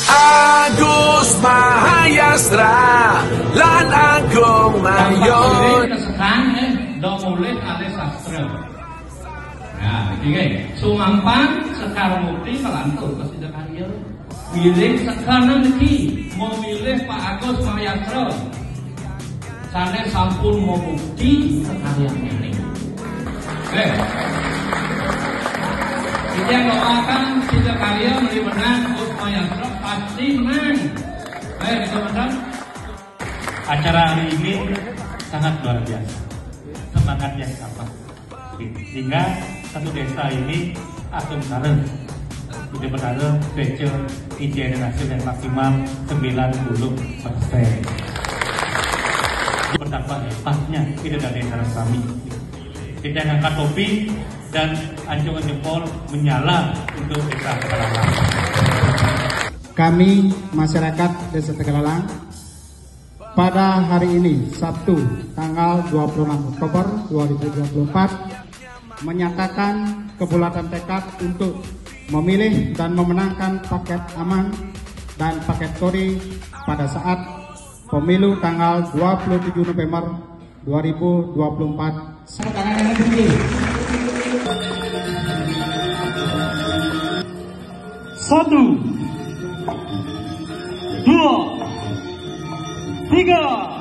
Agus Mahayastra lan Agung Mayon Domulih kali sastra. Nah, iki Sumampan Sekar Mukti kelantur pasti karya. Milih sekarang iki memilih Pak Agus Mahayastra. Sanes sampun mau bukti sekaryanya ini. Kita doakan kita karya menang Agus Mahayastra pasti menang. Teman-teman. Acara hari ini sangat luar biasa. Semangat yang sama, sehingga satu desa ini akan bareng, benar-benar kecil izin hasil yang maksimal 90%. Betapa hebatnya kita dari desa kami. Kita angkat topi dan anjungan jempol menyala untuk desa Tegalalang. Kami masyarakat Desa Tegalalang pada hari ini, Sabtu, tanggal 26 Oktober 2024, menyatakan kebulatan tekad untuk memilih dan memenangkan paket aman dan paket Tori pada saat pemilu tanggal 27 November 2024. Satu, dua, tiga.